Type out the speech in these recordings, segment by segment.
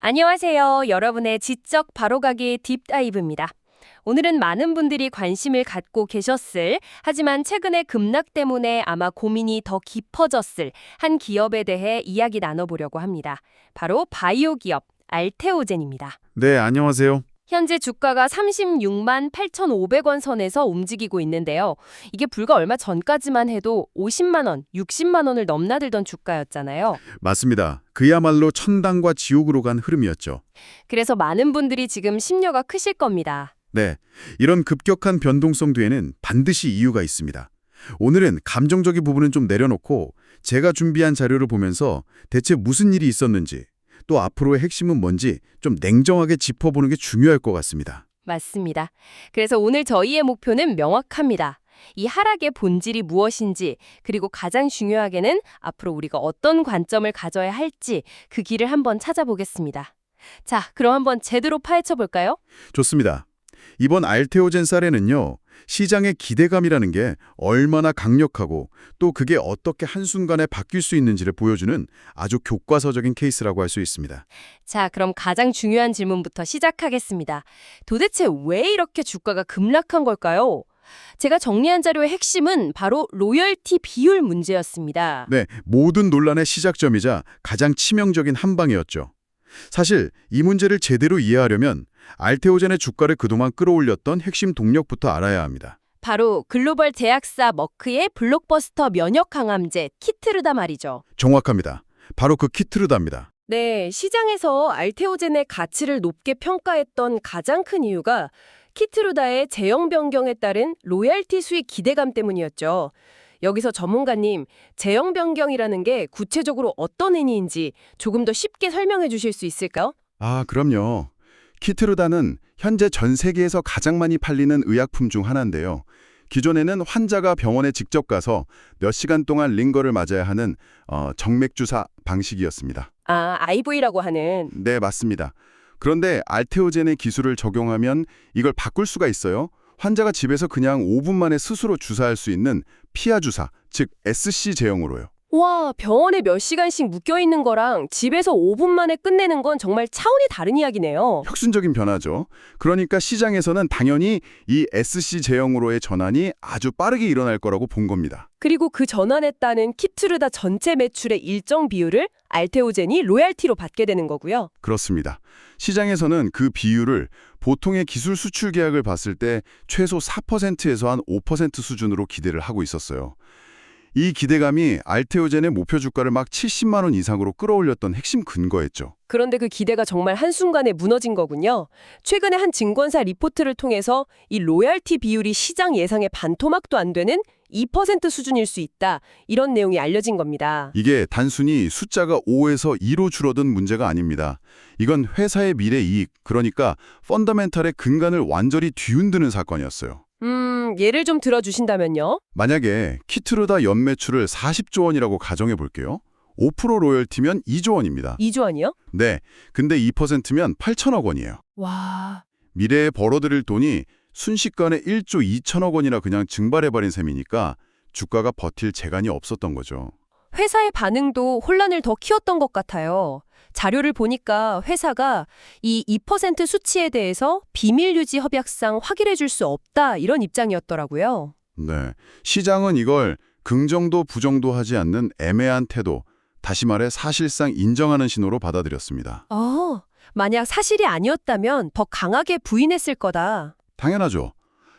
안녕하세요. 여러분의 지적 바로가기 딥다이브입니다. 오늘은 많은 분들이 관심을 갖고 계셨을, 하지만 최근의 급락 때문에 아마 고민이 더 깊어졌을 한 기업에 대해 이야기 나눠보려고 합니다. 바로 바이오 기업 알테오젠입니다. 네, 안녕하세요. 현재 주가가 36만 8,500원 선에서 움직이고 있는데요. 이게 불과 얼마 전까지만 해도 50만 원, 60만 원을 넘나들던 주가였잖아요. 맞습니다. 그야말로 천당과 지옥으로 간 흐름이었죠. 그래서 많은 분들이 지금 심려가 크실 겁니다. 네, 이런 급격한 변동성 뒤에는 반드시 이유가 있습니다. 오늘은 감정적인 부분은 좀 내려놓고 제가 준비한 자료를 보면서 대체 무슨 일이 있었는지, 또 앞으로의 핵심은 뭔지 좀 냉정하게 짚어보는 게 중요할 것 같습니다. 맞습니다. 그래서 오늘 저희의 목표는 명확합니다. 이 하락의 본질이 무엇인지, 그리고 가장 중요하게는 앞으로 우리가 어떤 관점을 가져야 할지 그 길을 한번 찾아보겠습니다. 자, 그럼 한번 제대로 파헤쳐 볼까요? 좋습니다. 이번 알테오젠 사례는요, 시장의 기대감이라는 게 얼마나 강력하고 또 그게 어떻게 한순간에 바뀔 수 있는지를 보여주는 아주 교과서적인 케이스라고 할 수 있습니다. 자, 그럼 가장 중요한 질문부터 시작하겠습니다. 도대체 왜 이렇게 주가가 급락한 걸까요? 제가 정리한 자료의 핵심은 바로 로열티 비율 문제였습니다. 네, 모든 논란의 시작점이자 가장 치명적인 한 방이었죠. 사실 이 문제를 제대로 이해하려면 알테오젠의 주가를 그동안 끌어올렸던 핵심 동력부터 알아야 합니다. 바로 글로벌 제약사 머크의 블록버스터 면역 강암제 키트르다 말이죠. 정확합니다. 바로 그 키트르다입니다. 네, 시장에서 알테오젠의 가치를 높게 평가했던 가장 큰 이유가 키트루다의 제형 변경에 따른 로열티 수익 기대감 때문이었죠. 여기서 전문가님, 제형 변경이라는 게 구체적으로 어떤 의미인지 조금 더 쉽게 설명해 주실 수 있을까요? 아, 그럼요. 키트루다는 현재 전 세계에서 가장 많이 팔리는 의약품 중 하나인데요. 기존에는 환자가 병원에 직접 가서 몇 시간 동안 링거를 맞아야 하는 정맥주사 방식이었습니다. 아, IV라고 하는. 네, 맞습니다. 그런데 알테오젠의 기술을 적용하면 이걸 바꿀 수가 있어요. 환자가 집에서 그냥 5분 만에 스스로 주사할 수 있는 피하 주사, 즉 SC 제형으로요. 와, 병원에 몇 시간씩 묶여있는 거랑 집에서 5분 만에 끝내는 건 정말 차원이 다른 이야기네요. 혁신적인 변화죠. 그러니까 시장에서는 당연히 이 SC 제형으로의 전환이 아주 빠르게 일어날 거라고 본 겁니다. 그리고 그 전환에 따른 키트르다 전체 매출의 일정 비율을 알테오젠이 로얄티로 받게 되는 거고요. 그렇습니다. 시장에서는 그 비율을 보통의 기술 수출 계약을 봤을 때 최소 4%에서 한 5% 수준으로 기대를 하고 있었어요. 이 기대감이 알테오젠의 목표 주가를 막 70만 원 이상으로 끌어올렸던 핵심 근거였죠. 그런데 그 기대가 정말 한순간에 무너진 거군요. 최근에 한 증권사 리포트를 통해서 이 로얄티 비율이 시장 예상의 반토막도 안 되는 2% 수준일 수 있다. 이런 내용이 알려진 겁니다. 이게 단순히 숫자가 5에서 2로 줄어든 문제가 아닙니다. 이건 회사의 미래 이익, 그러니까 펀더멘털의 근간을 완전히 뒤흔드는 사건이었어요. 예를 좀 들어주신다면요? 만약에 키트루다 연매출을 40조 원이라고 가정해 볼게요. 5% 로열티면 2조 원입니다. 2조 원이요? 네, 근데 2%면 8천억 원이에요. 와, 미래에 벌어들일 돈이 순식간에 1조 2천억 원이나 그냥 증발해버린 셈이니까 주가가 버틸 재간이 없었던 거죠. 회사의 반응도 혼란을 더 키웠던 것 같아요. 자료를 보니까 회사가 이 2% 수치에 대해서 비밀 유지 협약상 확인해 줄 수 없다 이런 입장이었더라고요. 네, 시장은 이걸 긍정도 부정도 하지 않는 애매한 태도, 다시 말해 사실상 인정하는 신호로 받아들였습니다. 만약 사실이 아니었다면 더 강하게 부인했을 거다. 당연하죠.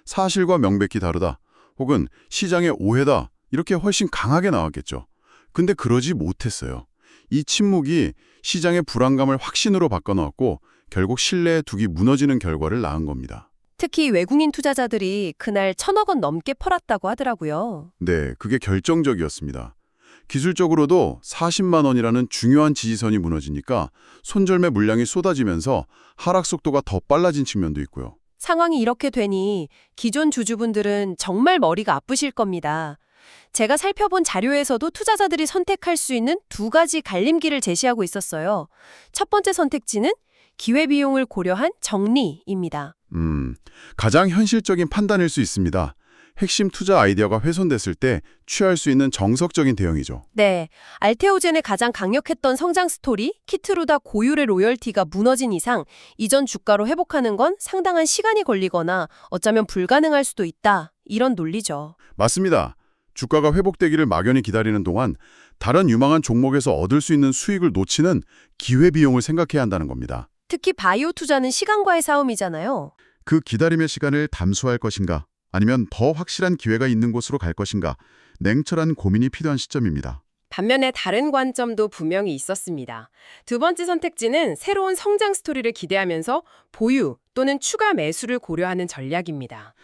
사실과 명백히 다르다, 혹은 시장의 오해다, 이렇게 훨씬 강하게 나왔겠죠. 근데 그러지 못했어요. 이 침묵이 시장의 불안감을 확신으로 바꿔놓았고 결국 신뢰의 둑이 무너지는 결과를 낳은 겁니다. 특히 외국인 투자자들이 그날 1,000억 원 넘게 팔았다고 하더라고요. 네, 그게 결정적이었습니다. 기술적으로도 40만 원이라는 중요한 지지선이 무너지니까 손절매 물량이 쏟아지면서 하락 속도가 더 빨라진 측면도 있고요. 상황이 이렇게 되니 기존 주주분들은 정말 머리가 아프실 겁니다. 제가 살펴본 자료에서도 투자자들이 선택할 수 있는 두 가지 갈림길을 제시하고 있었어요. 첫 번째 선택지는 기회비용을 고려한 정리입니다. 가장 현실적인 판단일 수 있습니다. 핵심 투자 아이디어가 훼손됐을 때 취할 수 있는 정석적인 대응이죠. 네, 알테오젠의 가장 강력했던 성장 스토리, 키트루다 고율의 로열티가 무너진 이상 이전 주가로 회복하는 건 상당한 시간이 걸리거나 어쩌면 불가능할 수도 있다. 이런 논리죠. 맞습니다. 주가가 회복되기를 막연히 기다리는 동안 다른 유망한 종목에서 얻을 수 있는 수익을 놓치는 기회비용을 생각해야 한다는 겁니다. 특히 바이오 투자는 시간과의 싸움이잖아요. 그 기다림의 시간을 담소할 것인가, 아니면 더 확실한 기회가 있는 곳으로 갈 것인가, 냉철한 고민이 필요한 시점입니다. 반면에 다른 관점도 분명히 있었습니다. 두 번째 선택지는 새로운 성장 스토리를 기대하면서 보유 또는 추가 매수를 고려하는 전략입니다.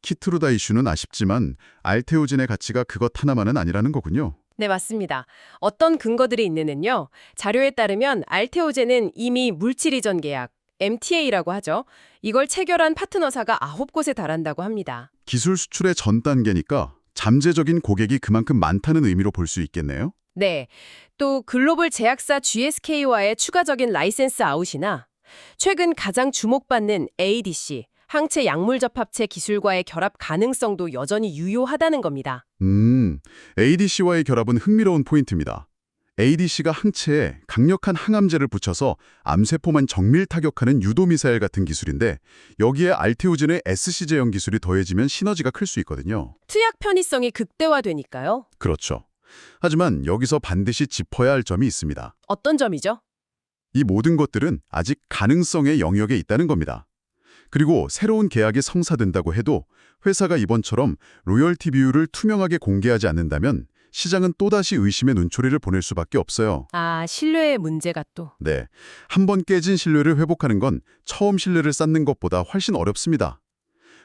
키트루다 이슈는 아쉽지만 알테오젠의 가치가 그것 하나만은 아니라는 거군요. 네, 맞습니다. 어떤 근거들이 있느냐면요. 자료에 따르면 알테오젠은 이미 물질 이전 계약, MTA라고 하죠. 이걸 체결한 파트너사가 9곳에 달한다고 합니다. 기술 수출의 전 단계니까 잠재적인 고객이 그만큼 많다는 의미로 볼 수 있겠네요. 네, 또 글로벌 제약사 GSK와의 추가적인 라이센스 아웃이나 최근 가장 주목받는 ADC, 항체 약물 접합체 기술과의 결합 가능성도 여전히 유효하다는 겁니다. ADC와의 결합은 흥미로운 포인트입니다. ADC가 항체에 강력한 항암제를 붙여서 암세포만 정밀 타격하는 유도미사일 같은 기술인데 여기에 알테오젠의 SC제형 기술이 더해지면 시너지가 클 수 있거든요. 투약 편의성이 극대화되니까요. 그렇죠. 하지만 여기서 반드시 짚어야 할 점이 있습니다. 어떤 점이죠? 이 모든 것들은 아직 가능성의 영역에 있다는 겁니다. 그리고 새로운 계약이 성사된다고 해도 회사가 이번처럼 로열티 비율을 투명하게 공개하지 않는다면 시장은 또다시 의심의 눈초리를 보낼 수밖에 없어요. 신뢰의 문제가 또. 네, 한 번 깨진 신뢰를 회복하는 건 처음 신뢰를 쌓는 것보다 훨씬 어렵습니다.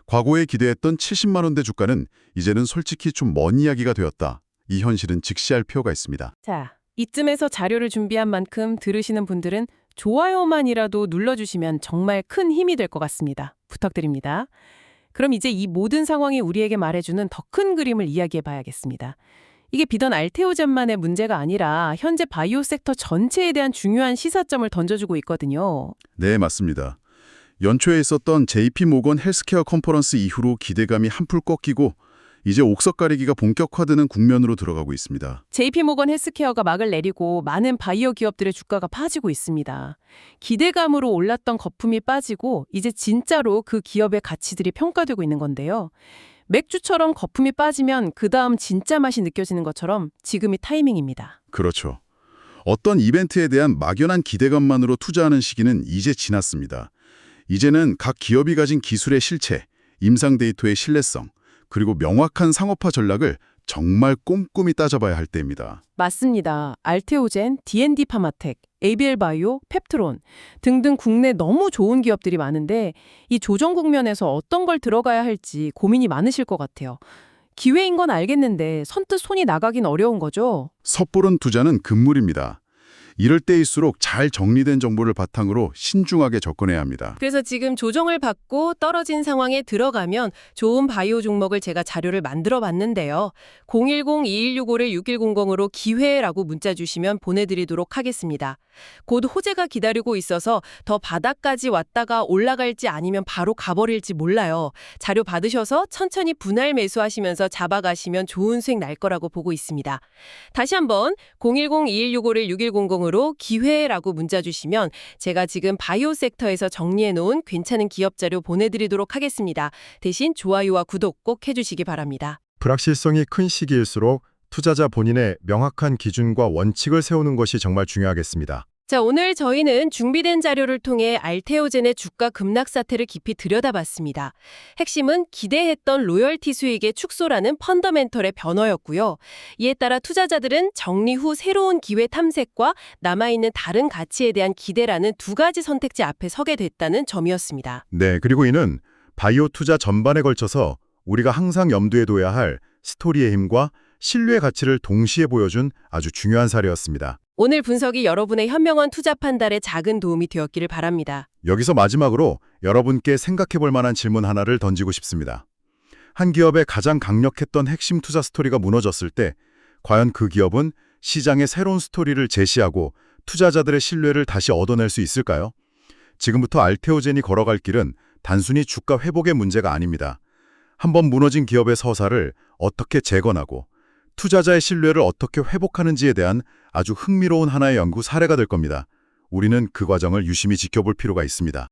과거에 기대했던 70만 원대 주가는 이제는 솔직히 좀 먼 이야기가 되었다. 이 현실은 직시할 필요가 있습니다. 자, 이쯤에서 자료를 준비한 만큼 들으시는 분들은 좋아요만이라도 눌러주시면 정말 큰 힘이 될 것 같습니다. 부탁드립니다. 그럼 이제 이 모든 상황이 우리에게 말해주는 더 큰 그림을 이야기해 봐야겠습니다. 이게 비단 알테오젠만의 문제가 아니라 현재 바이오 섹터 전체에 대한 중요한 시사점을 던져주고 있거든요. 네, 맞습니다. 연초에 있었던 JP 모건 헬스케어 컨퍼런스 이후로 기대감이 한풀 꺾이고 이제 옥석 가리기가 본격화되는 국면으로 들어가고 있습니다. JP모건 헬스케어가 막을 내리고 많은 바이오 기업들의 주가가 빠지고 있습니다. 기대감으로 올랐던 거품이 빠지고 이제 진짜로 그 기업의 가치들이 평가되고 있는 건데요. 맥주처럼 거품이 빠지면 그 다음 진짜 맛이 느껴지는 것처럼 지금이 타이밍입니다. 그렇죠. 어떤 이벤트에 대한 막연한 기대감만으로 투자하는 시기는 이제 지났습니다. 이제는 각 기업이 가진 기술의 실체, 임상 데이터의 신뢰성, 그리고 명확한 상업화 전략을 정말 꼼꼼히 따져봐야 할 때입니다. 맞습니다. 알테오젠, D&D 파마텍, ABL 바이오, 펩트론 등등 국내 너무 좋은 기업들이 많은데 이 조정 국면에서 어떤 걸 들어가야 할지 고민이 많으실 것 같아요. 기회인 건 알겠는데 선뜻 손이 나가긴 어려운 거죠. 섣부른 투자는 금물입니다. 이럴 때일수록 잘 정리된 정보를 바탕으로 신중하게 접근해야 합니다. 그래서 지금 조정을 받고 떨어진 상황에 들어가면 좋은 바이오 종목을 제가 자료를 만들어 봤는데요. 010-2165-6100으로 기회라고 문자 주시면 보내드리도록 하겠습니다. 곧 호재가 기다리고 있어서 더 바닥까지 왔다가 올라갈지 아니면 바로 가버릴지 몰라요. 자료 받으셔서 천천히 분할 매수하시면서 잡아가시면 좋은 수익 날 거라고 보고 있습니다. 다시 한번 010-2165-6100으로 기회라고 문자 주시면 제가 지금 바이오 섹터에서 정리해놓은 괜찮은 기업 자료 보내드리도록 하겠습니다. 대신 좋아요와 구독 꼭 해주시기 바랍니다. 불확실성이 큰 시기일수록 투자자 본인의 명확한 기준과 원칙을 세우는 것이 정말 중요하겠습니다. 자, 오늘 저희는 준비된 자료를 통해 알테오젠의 주가 급락 사태를 깊이 들여다봤습니다. 핵심은 기대했던 로열티 수익의 축소라는 펀더멘털의 변화였고요. 이에 따라 투자자들은 정리 후 새로운 기회 탐색과 남아있는 다른 가치에 대한 기대라는 두 가지 선택지 앞에 서게 됐다는 점이었습니다. 네, 그리고 이는 바이오 투자 전반에 걸쳐서 우리가 항상 염두에 둬야 할 스토리의 힘과 신뢰의 가치를 동시에 보여준 아주 중요한 사례였습니다. 오늘 분석이 여러분의 현명한 투자 판단에 작은 도움이 되었기를 바랍니다. 여기서 마지막으로 여러분께 생각해 볼 만한 질문 하나를 던지고 싶습니다. 한 기업의 가장 강력했던 핵심 투자 스토리가 무너졌을 때 과연 그 기업은 시장의 새로운 스토리를 제시하고 투자자들의 신뢰를 다시 얻어낼 수 있을까요? 지금부터 알테오젠이 걸어갈 길은 단순히 주가 회복의 문제가 아닙니다. 한번 무너진 기업의 서사를 어떻게 재건하고 투자자의 신뢰를 어떻게 회복하는지에 대한 아주 흥미로운 하나의 연구 사례가 될 겁니다. 우리는 그 과정을 유심히 지켜볼 필요가 있습니다.